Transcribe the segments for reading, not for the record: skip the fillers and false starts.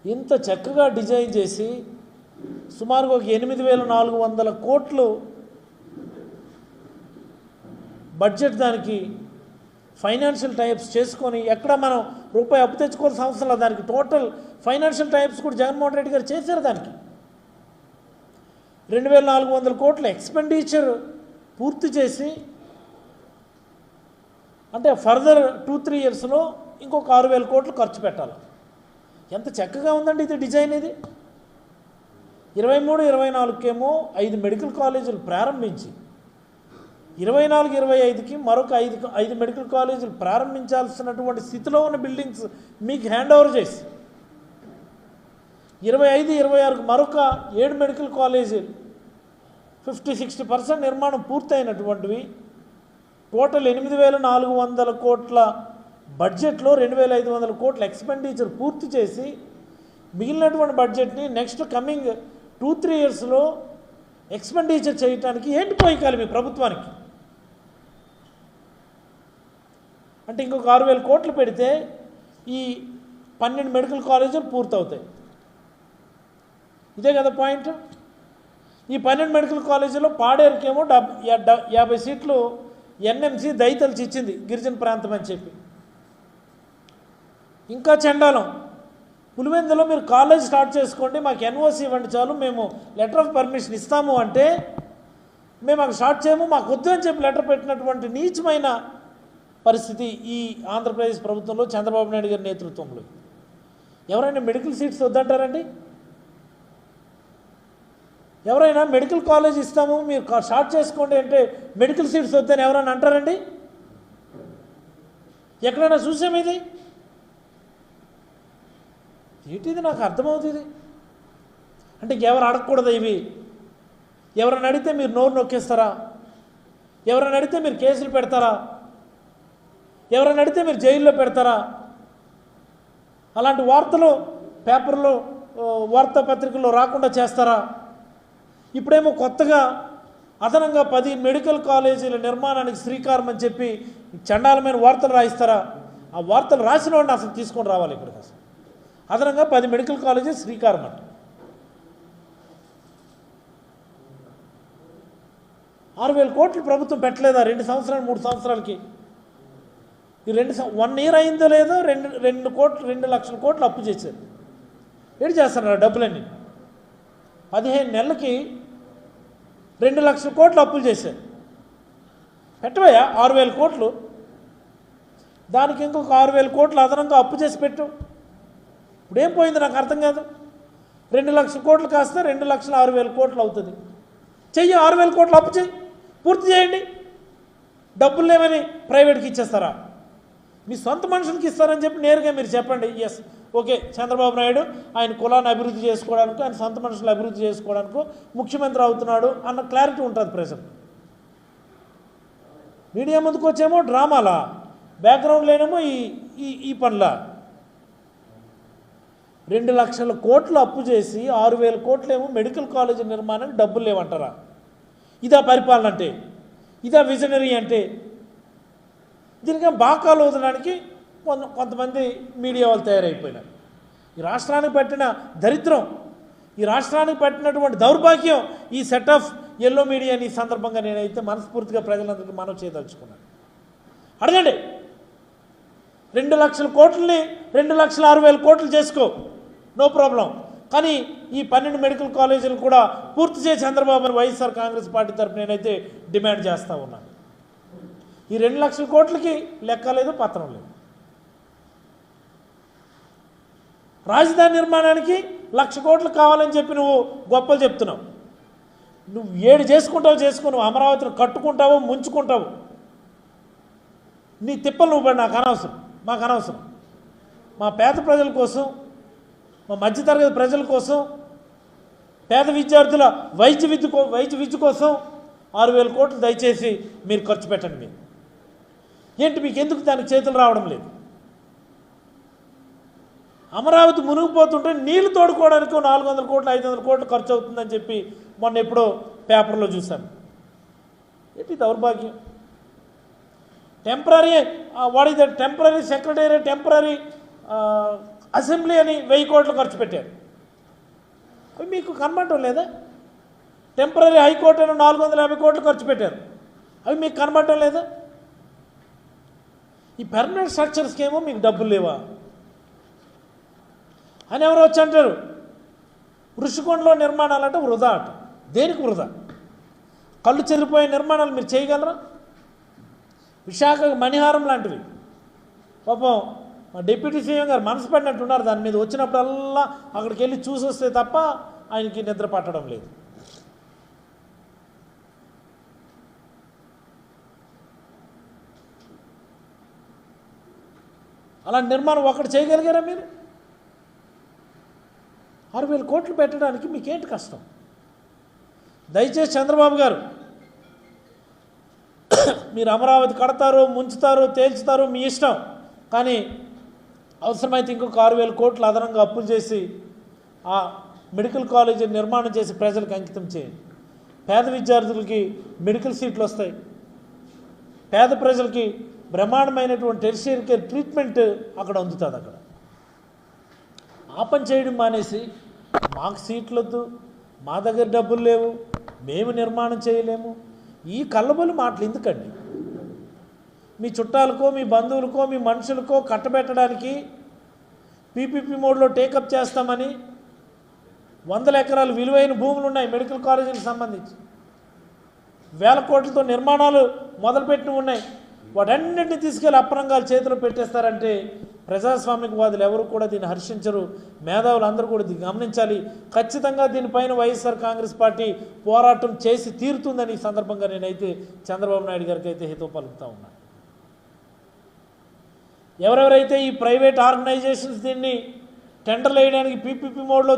ఇంత చక్కగా డిజైన్ చేసి సుమారుగా ఒక 8,400 కోట్లు బడ్జెట్ దానికి ఫైనాన్షియల్ టైప్స్ చేసుకొని ఎక్కడ మనం రూపాయి అప్పు తెచ్చుకోవాల్సిన అవసరం లేదు. దానికి టోటల్ ఫైనాన్షియల్ టైప్స్ కూడా జగన్మోహన్ రెడ్డి గారు చేశారు. దానికి 2,400 కోట్ల ఎక్స్పెండిచర్ పూర్తి చేసి అంటే ఫర్దర్ 2-3 ఇయర్స్లో ఇంకొక 6,000 కోట్లు ఖర్చు పెట్టాలి. ఎంత చక్కగా ఉందండి ఇది డిజైన్. ఇది 23-24కేమో 5 మెడికల్ కాలేజీలు ప్రారంభించి 24-25కి మరొక 5 మెడికల్ కాలేజీలు ప్రారంభించాల్సినటువంటి స్థితిలో ఉన్న బిల్డింగ్స్ మీకు హ్యాండ్ ఓవర్ చేసి 25-26కి మరొక 7 మెడికల్ కాలేజీలు 50-60% నిర్మాణం పూర్తయినటువంటివి. టోటల్ 8,400 కోట్ల బడ్జెట్లో 2,500 కోట్ల ఎక్స్పెండిచర్ పూర్తి చేసి మిగిలినటువంటి బడ్జెట్ని నెక్స్ట్ కమింగ్ 2-3 ఇయర్స్లో ఎక్స్పెండిచర్ చేయడానికి ఏంటి పోయికాలి మీ ప్రభుత్వానికి? అంటే ఇంకొక 6,000 కోట్లు పెడితే ఈ 12 మెడికల్ కాలేజీలు పూర్తవుతాయి. ఇదే కదా పాయింట్. ఈ 12 మెడికల్ కాలేజీలో పాడేరుకేమో 50 సీట్లు ఎన్ఎంసీ దళితులకు ఇచ్చింది, గిరిజన ప్రాంతం అని చెప్పి. ఇంకా చండాలం, పులివెందులో మీరు కాలేజ్ స్టార్ట్ చేసుకోండి, మాకు ఎన్ఓసి ఇవ్వండి చాలు, మేము లెటర్ ఆఫ్ పర్మిషన్ ఇస్తాము అంటే మేము అక్కడ స్టార్ట్ చేయము, మాకు వద్దు అని చెప్పి లెటర్ పెట్టినటువంటి నీచమైన పరిస్థితి ఈ ఆంధ్రప్రదేశ్ ప్రభుత్వంలో చంద్రబాబు నాయుడు గారి నేతృత్వంలో. ఎవరైనా మెడికల్ సీట్స్ వద్దంటారండి? ఎవరైనా మెడికల్ కాలేజ్ ఇస్తాము మీరు స్టార్ట్ చేసుకోండి అంటే మెడికల్ సీట్స్ వద్దని ఎవరైనా అంటారండి? ఎక్కడైనా చూసాము ఇది? ఏంటిది నాకు అర్థమవుతుంది. అంటే ఎవరు అడగకూడదు ఇవి? ఎవరైనా అడిగితే మీరు నోరు నొక్కేస్తారా? ఎవరైనా అడిగితే మీరు కేసులు పెడతారా? ఎవరైనా అడిగితే మీరు జైల్లో పెడతారా? అలాంటి వార్తలు పేపర్లో వార్తాపత్రికల్లో రాకుండా చేస్తారా? ఇప్పుడేమో కొత్తగా అదనంగా 10 మెడికల్ కాలేజీల నిర్మాణానికి శ్రీకారం అని చెప్పి చండాలమైన వార్తలు రాయిస్తారా? ఆ వార్తలు రాసిన వాడిని అసలు తీసుకొని రావాలి ఇక్కడికి. అసలు అదనంగా 10 మెడికల్ కాలేజీ శ్రీకారం అంట. 6,000 కోట్లు ప్రభుత్వం పెట్టలేదా 2 సంవత్సరాలు 3 సంవత్సరాలకి? ఈ 1 ఇయర్ అయిందో లేదో 2 లక్షల కోట్లు అప్పు చేశారు. ఏంటి చేస్తున్నారు డబ్బులన్నీ? 15 నెలలకి 2 లక్షల కోట్లు అప్పులు చేశారు. పెట్టవయ్యా 6,000 కోట్లు, దానికి ఇంకొక 6,000 కోట్లు అదనంగా అప్పు చేసి పెట్టు. ఇప్పుడు ఏం పోయింది నాకు అర్థం కాదు. 2 లక్షల కోట్లు కాస్త 2,06,000 కోట్లు అవుతుంది. చెయ్యి 6,000 కోట్లు అప్పు చెయ్యి, పూర్తి చేయండి. డబ్బులు లేవని ప్రైవేట్కి ఇచ్చేస్తారా? మీ సొంత మనుషులకి ఇస్తారని చెప్పి నేరుగా మీరు చెప్పండి. ఎస్ ఓకే, చంద్రబాబు నాయుడు ఆయన కులాన్ని అభివృద్ధి చేసుకోవడానికి, ఆయన సొంత మనుషులు అభివృద్ధి చేసుకోవడానికి ముఖ్యమంత్రి అవుతున్నాడు అన్న క్లారిటీ ఉంటుంది ప్రజలు. మీడియా ముందుకు వచ్చేమో డ్రామాలా, బ్యాక్గ్రౌండ్ లేనేమో ఈ పనులా. 2 లక్షల కోట్లు అప్పు చేసి 6,000 కోట్లేమో మెడికల్ కాలేజీ నిర్మాణానికి డబ్బులు లేవంటారా? ఇదా పరిపాలన అంటే? ఇదా విజనరీ అంటే? దీనికి బాకాలు వదలడానికి కొంతమంది మీడియా వాళ్ళు తయారైపోయినారు. ఈ రాష్ట్రానికి పట్టిన దరిద్రం, ఈ రాష్ట్రానికి పట్టినటువంటి దౌర్భాగ్యం ఈ సెట్ ఆఫ్ ఎల్లో మీడియాని ఈ సందర్భంగా నేనైతే మనస్ఫూర్తిగా ప్రజలందరికీ మనవి చేయదలుచుకున్నాను. అడగండి, 2 లక్షల కోట్లని 2,06,000 కోట్లు చేసుకో, నో ప్రాబ్లం. కానీ ఈ 12 మెడికల్ కాలేజీలు కూడా పూర్తి చేసి చంద్రబాబు వైఎస్ఆర్ కాంగ్రెస్ పార్టీ తరఫున నేనైతే డిమాండ్ చేస్తూ ఉన్నాను. ఈ 2 లక్షల కోట్లకి లెక్క లేదు, పత్రం లేదు. రాజధాని నిర్మాణానికి 1,00,000 కోట్లు కావాలని చెప్పి నువ్వు గొప్పలు చెప్తున్నావు. నువ్వు ఏడు చేసుకుంటావు చేసుకో, నువ్వు అమరావతిని కట్టుకుంటావు ముంచుకుంటావు, నీ తిప్పలు నువ్వు నాకు అనవసరం, మాకు అనవసరం. మా పేద ప్రజల కోసం, మా మధ్యతరగతి ప్రజల కోసం, పేద విద్యార్థుల వైద్య విద్య కోసం 6,000 కోట్లు దయచేసి మీరు ఖర్చు పెట్టండి. మీరు ఏంటి, మీకు ఎందుకు దానికి చేతులు రావడం లేదు? అమరావతి మునిగిపోతుంటే నీళ్లు తోడుకోవడానికి 400 కోట్లు 500 కోట్లు ఖర్చు అవుతుందని చెప్పి మొన్న ఎప్పుడో పేపర్లో చూశాను. ఏంటి దౌర్భాగ్యం? Temporary what is the temporary secretary, temporary assembly అని 1000 కోట్లు ఖర్చు పెట్టారు. అవి మీకు కనబడటం లేదా? టెంపరీ హైకోర్టు అని 450 కోట్లు ఖర్చు పెట్టారు. అవి మీకు కనబడటం లేదా? ఈ పెర్మనెంట్ స్ట్రక్చర్స్కి ఏమో మీకు డబ్బులు లేవా అని ఎవరు వచ్చి అంటారు. ఋషికొండలో నిర్మాణాలంటే వృధా అట. దేనికి వృధా? కళ్ళు చెదిరిపోయే నిర్మాణాలు మీరు చేయగలరా? విశాఖ మణిహారం లాంటివి పాపం మా డిప్యూటీ సీఎం గారు మనసు పడినట్టున్నారు. దాని మీద వచ్చినప్పుడల్లా అక్కడికి వెళ్ళి చూసి వస్తే తప్ప ఆయనకి నిద్ర పట్టడం లేదు. అలాంటి నిర్మాణం ఒకటి చేయగలిగారా మీరు? 6000 కోట్లు పెట్టడానికి మీకేంటి కష్టం? దయచేసి చంద్రబాబు గారు, మీరు అమరావతి కడతారు, ముంచుతారు, తేల్చుతారు, మీ ఇష్టం. కానీ అవసరమైతే ఇంకొక 6000 కోట్లు అదనంగా అప్పులు చేసి ఆ మెడికల్ కాలేజీ నిర్మాణం చేసి ప్రజలకు అంకితం చేయండి. పేద విద్యార్థులకి మెడికల్ సీట్లు వస్తాయి. పేద ప్రజలకి బ్రహ్మాండమైనటువంటి టెర్షియరీ కేర్ ట్రీట్మెంట్ అక్కడ అందుతుంది. అక్కడ ఆ పని చేయడం మానేసి మాకు సీట్లు వద్దు, మా దగ్గర డబ్బులు లేవు, మేము నిర్మాణం చేయలేము, ఈ కళ్ళబొల్లి మాటలు ఎందుకండి? మీ చుట్టాలకో, మీ బంధువులకో, మీ మనుషులకో కట్టబెట్టడానికి పీపీపీ మోడ్లో టేకప్ చేస్తామని 100 ఎకరాలు విలువైన భూములు ఉన్నాయి మెడికల్ కాలేజీలకు సంబంధించి. 1000 కోట్లతో నిర్మాణాలు మొదలుపెట్టి ఉన్నాయి. వాటన్నింటినీ తీసుకెళ్ళి అప్పరంగాలు చేతిలో పెట్టేస్తారంటే ప్రజాస్వామికవాదులు ఎవరు కూడా దీన్ని హర్షించరు. మేధావులు అందరూ కూడా దీన్ని గమనించాలి. ఖచ్చితంగా దీనిపైన వైఎస్ఆర్ కాంగ్రెస్ పార్టీ పోరాటం చేసి తీరుతుందని ఈ సందర్భంగా నేనైతే చంద్రబాబు నాయుడు గారికి అయితే హితవు పలుకుతూ ఉన్నాను. ఎవరెవరైతే ఈ ప్రైవేట్ ఆర్గనైజేషన్స్ దీన్ని టెండర్లు వేయడానికి పీపీపీ మోడ్లో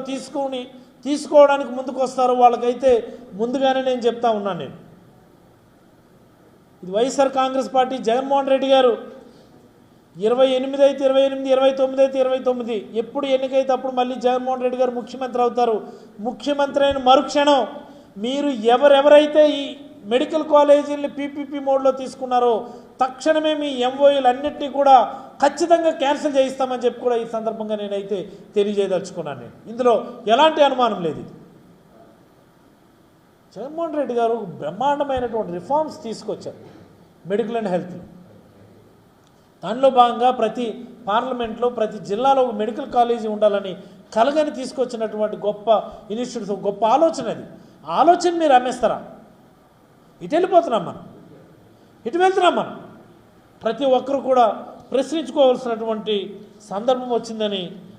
తీసుకోవడానికి ముందుకు వస్తారో వాళ్ళకైతే ముందుగానే నేను చెప్తా ఉన్నాను. నేను ఇది వైఎస్ఆర్ కాంగ్రెస్ పార్టీ జగన్మోహన్ రెడ్డి గారు 28 అయితే 28, 29 అయితే 29, ఎప్పుడు ఎన్నికైతే అప్పుడు మళ్ళీ జగన్మోహన్ రెడ్డి గారు ముఖ్యమంత్రి అవుతారు. ముఖ్యమంత్రి అయిన మరుక్షణం మీరు ఎవరెవరైతే ఈ మెడికల్ కాలేజీలని పీపీపీ మోడ్లో తీసుకున్నారో తక్షణమే మీ ఎంఓయూలు అన్నింటినీ కూడా ఖచ్చితంగా క్యాన్సిల్ చేయిస్తామని చెప్పి కూడా ఈ సందర్భంగా నేనైతే తెలియజేయదలుచుకున్నాను. నేను ఇందులో ఎలాంటి అనుమానం లేదు. జగన్మోహన్ రెడ్డి గారు బ్రహ్మాండమైనటువంటి రిఫార్మ్స్ తీసుకొచ్చారు మెడికల్ అండ్ హెల్త్లో. దానిలో భాగంగా ప్రతి పార్లమెంట్లో ప్రతి జిల్లాలో ఒక మెడికల్ కాలేజీ ఉండాలని కలగని తీసుకొచ్చినటువంటి గొప్ప ఇనిషియేటివ్, గొప్ప ఆలోచన. అది ఆలోచన మీరు అమ్మేస్తారా? ఇటు వెళ్ళిపోతున్నాం మనం, ఇటు వెళ్తున్నాం మనం. ప్రతి ఒక్కరు కూడా ప్రశ్నించుకోవాల్సినటువంటి సందర్భం వచ్చిందని